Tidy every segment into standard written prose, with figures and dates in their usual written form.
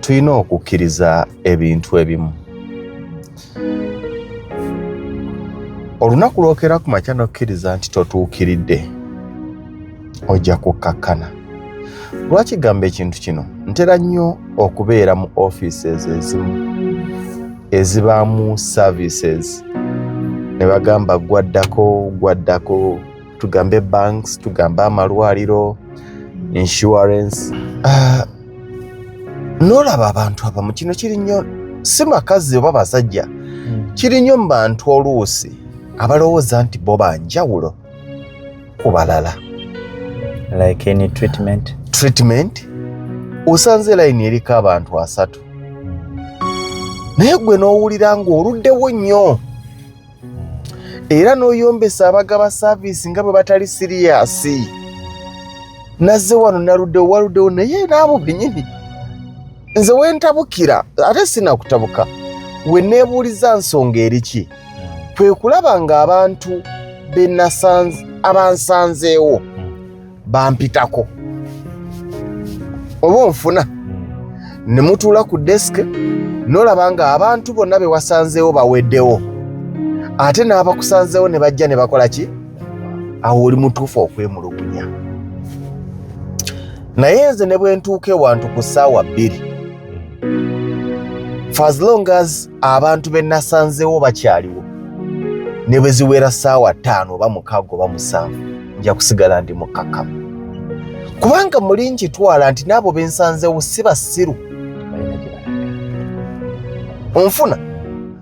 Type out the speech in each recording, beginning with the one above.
tulina okukkiriza ebintu ebimu. Olunaku lwokera ku makya n'okkiriza nti totuukiridde ojja kukkakkana. Lwaki gamba ekintu kino? Ntera nnyo okubeera mu offices ezimu ezibaamu services ne bagamba gwaddako tugambe banks, tugambe amalwaliro, insurance. N'olaba abantu abamu kino kiri nnyo, si bakazi oba basajja, kiri nnyo mu bantu oluusi abalowooza nti bo banjawulo ku balala. Like any treatment osanze layini eriko abantu 3 naye gwe n'owulira ng'oluddewo nnyo era n'oyombesa abagaba saavisi nga bwe batali siriyasi. Nazze wano waluddewo naye n'abo bennyini nze wentabukira ate sinakutabuka we neebuuliza nsonga eriki kwe kulaba ng'abantu abansanzeewo bampitako oba onfuna ne mutuula ku desike n'olaba ng'abantu bonna be wasanzeewo baweddewo ate n'abakusanzeewo ne bajja ne bakola ki? Awo oli mutuufu okwemulugunya. Naye nze ne bwe ntuuka ewantu ku ssaawa 2 for as long as abantu be nasanzeewo bakyaliwo ne bwe ziwera ssaawa 5 oba 6 oba 7 nja kusigala ndi mukkakkamu kubanga muli nkitwala nti n'abo be nsanzeewo si basiru. Onfuna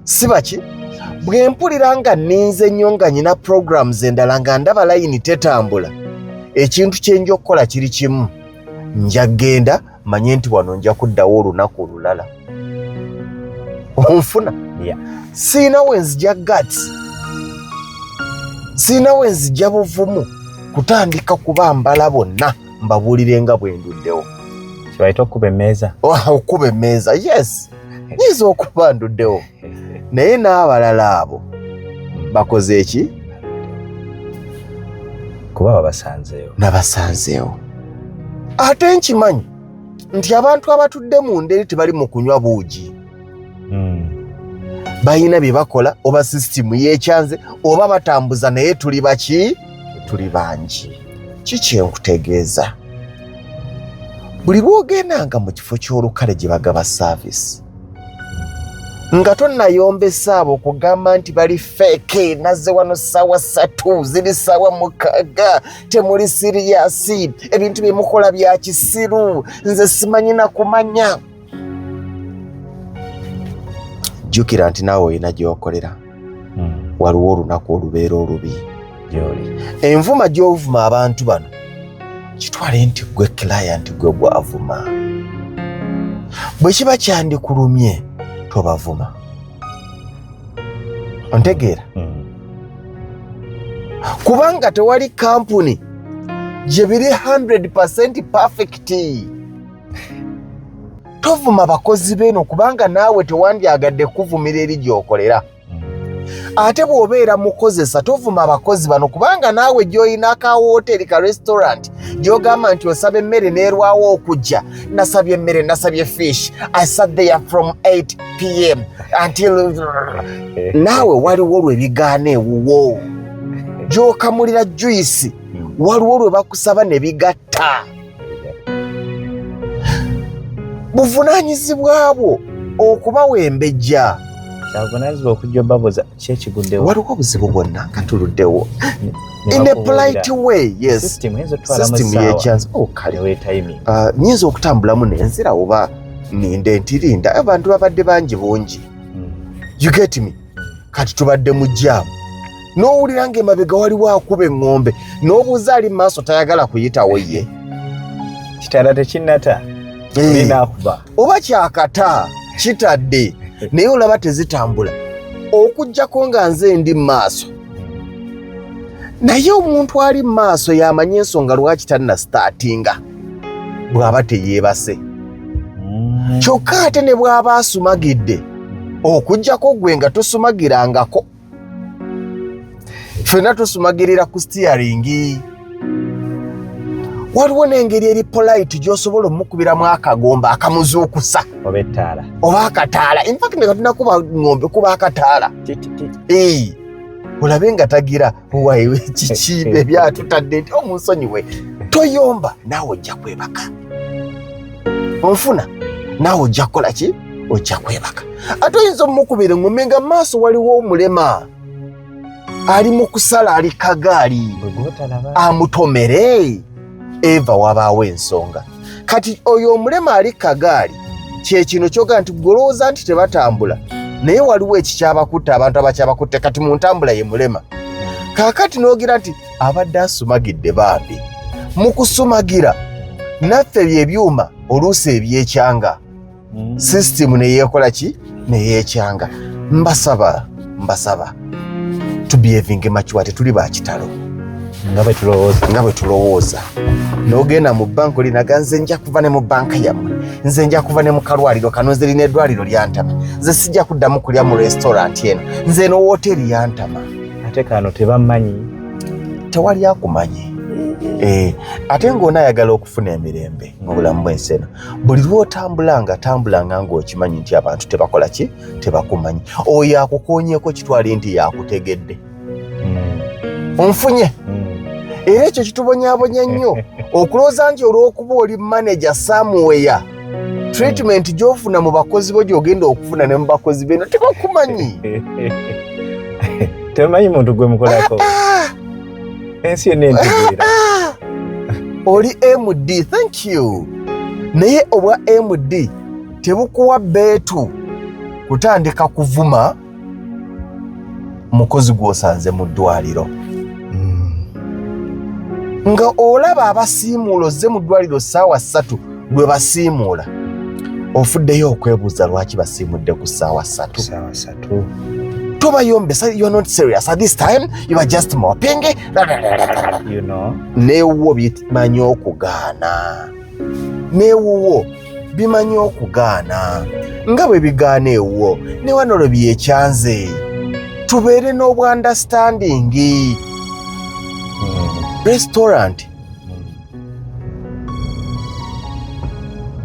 si baki? Bwe mpulira nga nninze nnyo nga nnyina programs endala nga ndaba layini tetambula, ekintu kye nja okukola kiri kimu, nja genda manye nti wano nja kuddawo olunaku olulala. Onfuna? Siina we nzija guts, siina we nzija buvumu kutandika kubambala bonna mbabuulire nga bwe nduddewo. Kibayita okuba emmeeza? Okuba emmeeza, yes. Nyiza okuba nduddewo. Naye n'abalala abo bakoze eki? Kuba babasanzeewo. Nabasanzeewo. Ate nkimanyi nti abantu abatudde mu nderi tebali mu kunywa buugi. Bayina bye bakola oba sisitimu y'ekyanze oba batambuza naye tuli baki? Tuli bangi. Kiki enkutegeeza? Buli bw'ogendanga mu kifo ky'olukale gye bagaba saavisi nga tonnayombesa abo kugamba nti bali feke, nazze wano ssaawa 3 ziri ssaawa 6 temuli siriyasi, ebintu bye mukola bya kisiru, nze simanyi na kumanya. Jjukira nti naawe olina gy'okolera. Waliwo olunaku olubeera olubi. Envuma gy'ovuma abantu bano kitwale nti gwe client gwe gwavuma. Bwe kiba kyandikulumye tobavuma. Ontegeera? Kubanga tewali kampuni gye biri 100% perfect. Tovuma bakozi beeno kubanga naawe tewandyagadde kuvumira eri gy'okolera. Ate bw'obeera mukozesa tovuma abakozi bano kubanga naawe gy'olina aka wooteri ka restaurant gy'ogamba nti osaba emmere n'erwawo okujja. Nasabye emmere, nasabye fish. I sat there from 8 p.m. until naawe waliwo lwe bigaana ewuwo. Gy'okamulira juice waliwo lwe bakusaba ne bigatta. Buvunaanyizibwa bwo okubawembejja. Kyabuvunaanyizibwa okujja babuuza ki ekiguddewo. Waliwo obuzibu bwonna nga tuluddewo. In a polite way, yes. System y'ekyanzi. Nyinza okutambulamu nenzira oba ninde ntirinda. Abantu babadde bangi bungi. You get me? Kati tubadde mu jjaamu. N'owulira ng'emabega waliwo akuba eŋŋombe. N'obuuza ali mu maaso tayagala kuyitawo ye. Kitala tekinnata. Olinakuba. Oba kyakata kitadde. Naye olaba tezitambula. Okuggyako nga nze ndi mu maaso. Naye omuntu ali mu maaso yamanya ensonga lwaki tanna startinga bw'aba teyeebase. Kyokka ate ne bw'aba asumagidde okuggyako gwe nga tosumagirangako. Ffenna tusumagirira ku steering. waliwo n'engeri eri polite gy'osobola omukubiramu akagomba akamuzuukusa oba akataala. In fact nga tunakuba ng'ombe kuba akataala olabe nga tagira wayiwe kiki ebyatutadde nti omunsonyiwe toyomba naawe ojja kwebaka. Onfuna naawe ojja kukola ki? Ojja kwebaka. Ate oyinza omukubira ng'ombe nga maaso waliwo omulema ali mu kusala ali kagaali amutomere. Eva wabaawo ensonga. Kati oyo omulema ali kagaali kye kino kyoga nti golooza nti tebatambula naye waliwo ekikyabakutta abantu abakyabakutte kati mu ntambula ye mulema. Kaakati n'ogira nti abadde asumagidde bambi. Mu kusumagira naffe by'ebyuma oluusi ebyekyanga. Sisitimu neyeekola ki? Neyeekyanga. Mbasaba tubehavinge makiwa tetuli bakitalo nga bwe tulowooza. N'ogenda mu banka olinaga nze nja kuva ne mu banka yammwe, nze nja kuva ne mu kalwaliro kano, nze lina eddwaliro lyantama, nze sijja kuddamu kulya mu restaurant eno, nze no wooteri yantama. Ate kano tebammanyi, tewali akumanyi. Ate ng'onaayagala okufuna emirembe mu bulamu bw'ensi eno, buli lw'otambulanga ng'okimanyi nti abantu tebakola ki? Tebakumanyi. Oyo akukoonyeeko kitwali nti yakutegedde. Onfunye. Era ekyo kitubonyaabonya nnyo okulooza nti olw'okuba oli manager somewhere treatment gy'ofuna mu bakozi bo gy'ogenda okufuna ne mu bakozi beno tebakumanyi. Tebamanyi muntu gwe mukolako. Ensi yonna entegeera. Oli MD, thank you. Naye obwa MD tebukuwa beetu kutandika kuvuma mukozi gw'osanze mu ddwaliro. Nga olaba abasiimuula ozze mu ddwaliro ssaawa 3 lwe basiimuula ofuddeyo okwebuuza lwaki basiimudde ku ssaawa 3. Tobayombesa, you are not serious at this time, you are just mopping. You know. Neewuwo bimanyi okugaana. Neewuwo bimanyi okugaana. Nga bwe bigaana ewuwo ne wano lwe byekyanze. Tubeere n'obwandastanding. Restaurant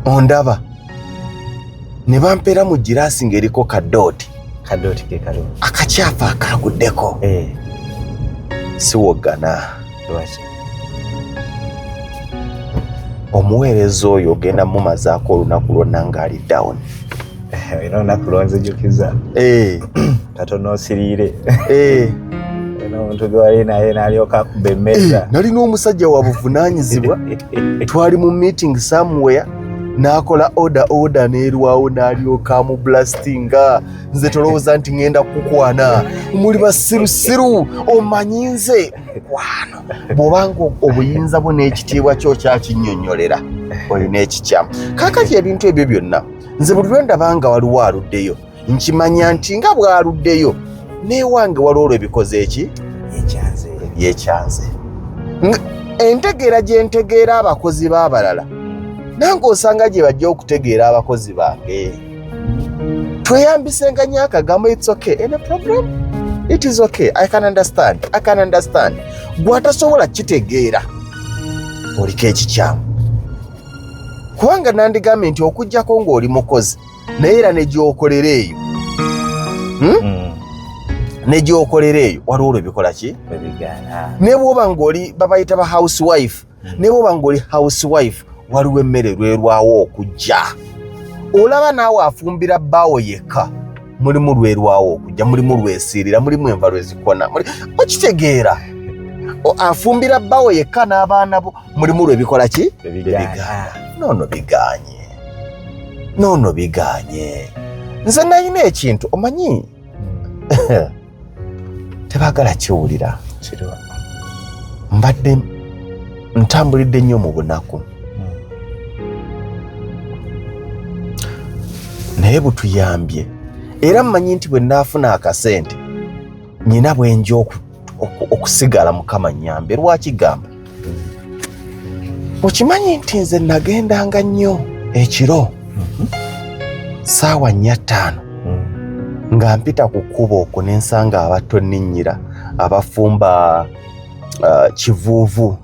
ondaba ne bampeera mu giraasi ng'eriko kadooti ke kalo akakyafu akaaguddeko. Siwogana lwaki omuweereza oyo ogenda mumazaako olunaku lwonna ng'ali down. Era olunaku lwonzijukiza katono osiriire. Omuntu gwali naye n'alyoka akuba emmeza. Nalina omusajja wa buvunaanyizibwa twali mu meeting somewhere n'akola order n'erwawo n'alyoka amublastinga. Nze tolowooza nti ngenda kukwana muli basirusiru omanyi nze wano bw'obanga obuyinza bwo n'ekitiibwa kyo kyakinnyonnyolera olina ekikyamu. Kaakati ebintu ebyo byonna nze buli lwe ndabanga waliwo aluddeyo nkimanya nti nga bw'aluddeyo neewange waliwo olw'ebikoze eki yekyanze. Entegeera gye ntegeera abakozi b'abalala nange osanga gye bajja okutegeera abakozi bange. Tweyambisenga nnyo akagambo it's okay. Any problem? It is okay. I can understand. Gw'atasobola kitegeera oliko ekikyamu. Kubanga nandigambye nti okuggyako ng'oli mukozi naye era ne gy'okolera eyo ne gy'okolera eyo waliwo olw'ebikola ki? Ne bw'oba ng'oli babayita ba housewife, ne bw'oba ng'oli housewife waliwo emmere lwerwawo okujja. Olaba naawe afumbira bbaawo yekka mulimu lwerwawo okujja, mulimu lwesiirira, mulimu enva lwezikona, okitegeera. Afumbira bbaawo yekka n'abaana bo mulimu lwebikola ki? Bigaana. Noono biganye. Nze nalina ekintu omanyi tebaagala kiwulira. Mbadde ntambulidde nnyo mu bunaku. Naye butuyambye era mmanyi nti bwe nnaafuna akasente nnyina bwenja okusigala Mukama nnyambe. Lwaki gamba? Okimanyi nti nze nagendanga nnyo ekiro ssaawa 4-5 nga mpita ku kkubo okwo ne nsanga abatonninnyira abafumba kivuuvu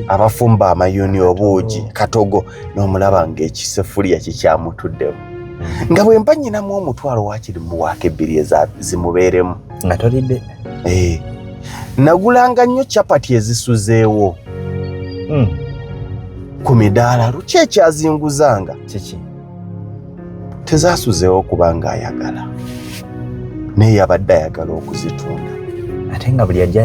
abafumba amayuni obuugi katogo n'omulaba ng'ekiseffuliya kikyamutuddemu nga bwe mba nnyinamu omutwalo wakiri mu waaka ebbiri zimubeeremu nga tolidde nagulanga nnyo capati ezisuzeewo ku midaala luki ekyazinguzanga kiki tezaasuzeewo kubanga ayagala naye yabadde ayagala okuzitunda ate nga buli ajja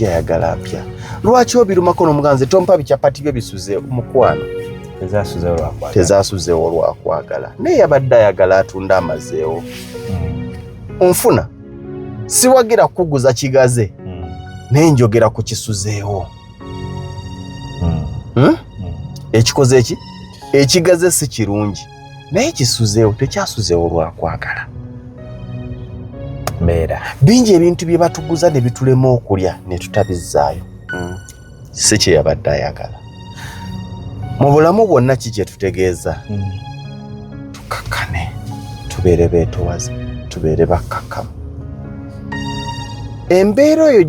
ayagala mpya lwaki obirumako n'omuganzi tompa bicapati bye bisuze mukwano tezaasuzeewo lwakwagala naye yabadde ayagala atunda amazeewo nfuna siwagira kuguza kigaze naye njogera ku kisuzeewo ekikoze eki ekigaze si kirungi naye kisuzeewo tekyasuzeewo lwakwagala mbeera bingi ebintu bye batuguza ne bitulema okulya ne tutabizzaayo si kye yabadde ayagala mu bulamu bwonna ki kye tutegeeza tukakkane tubeere beetowaze tubeere bakkakkamu embeera oyo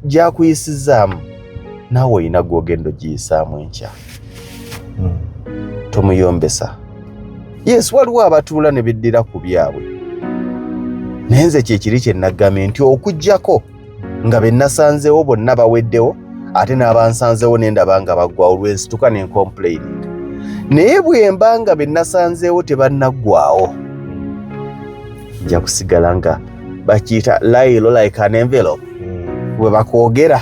gyakuyisizaamu naawe olina gw'ogenda ogiyisaamu enkya tomuyombesa yesu waliwo abatuula ne biddira ku byabwe naye nze kyekiri kye naggambye nti okuggyako nga be nasanzeewo bonna baweddewo ate n'abansanzeewo ne ndaba nga baggwawo olwensituka ne nkompuleyininga naye bwe mba nga be nasanzeewo tebannaggwawo nja kusigala nga bakiyita layiro like an envelope bwe bakwogera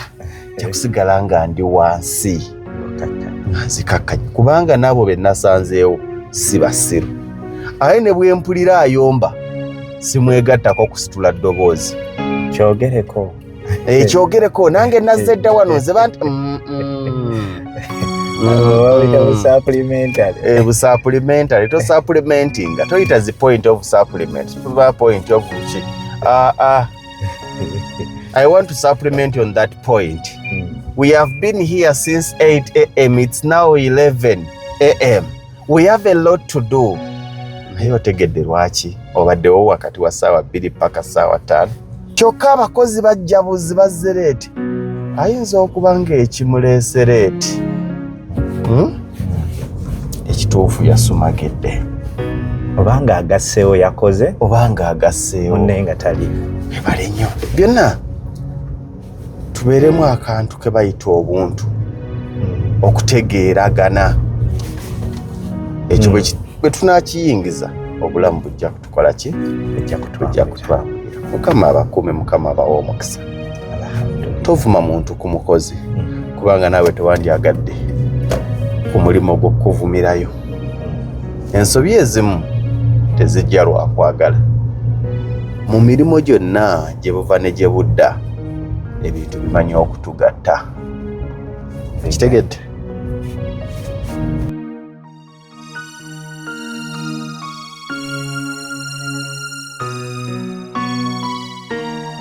nja kusigala nga ndi wansi nga nzikakkanye kubanga n'abo be nasanzeewo si basiru aye ne bwe mpulira ayomba simwegattako kusitula ddoboozi kyogereko nange nazze dda wano nzeba nti busupplementary tosupplementinga toyita zi point of supplement tuba point of ki I want to supplement on that point. We have been here since 8 a.m. It's now 11 a.m. We have a lot to do. Naye otegedde lwaki obaddewo wakati wa ssaawa 2 paka ssaawa 5 kyokka abakozi bajja buzi bazze leeti ayinza okuba ng'ekimuleese leeti ekituufu yasumagedde obanga agasseewo yakoze obanga agasseewo naye nga tali ebale nnyo byonna tubeeremu akantu ke bayita obuntu okutegeeragana ekyo bwe tunaakiyingiza obulamu bujja kutukola ki bujja kutwamulira mukama abakuume mukama abawa omukisa tovuma muntu ku mukozi kubanga naawe tewandyagadde ku mulimu gw'okuvumirayo ensobi ezimu tezijja lwakwagala mu mirimu gyonna gye buva ne gye budda ebintu bimanyi okutugatta kitegedde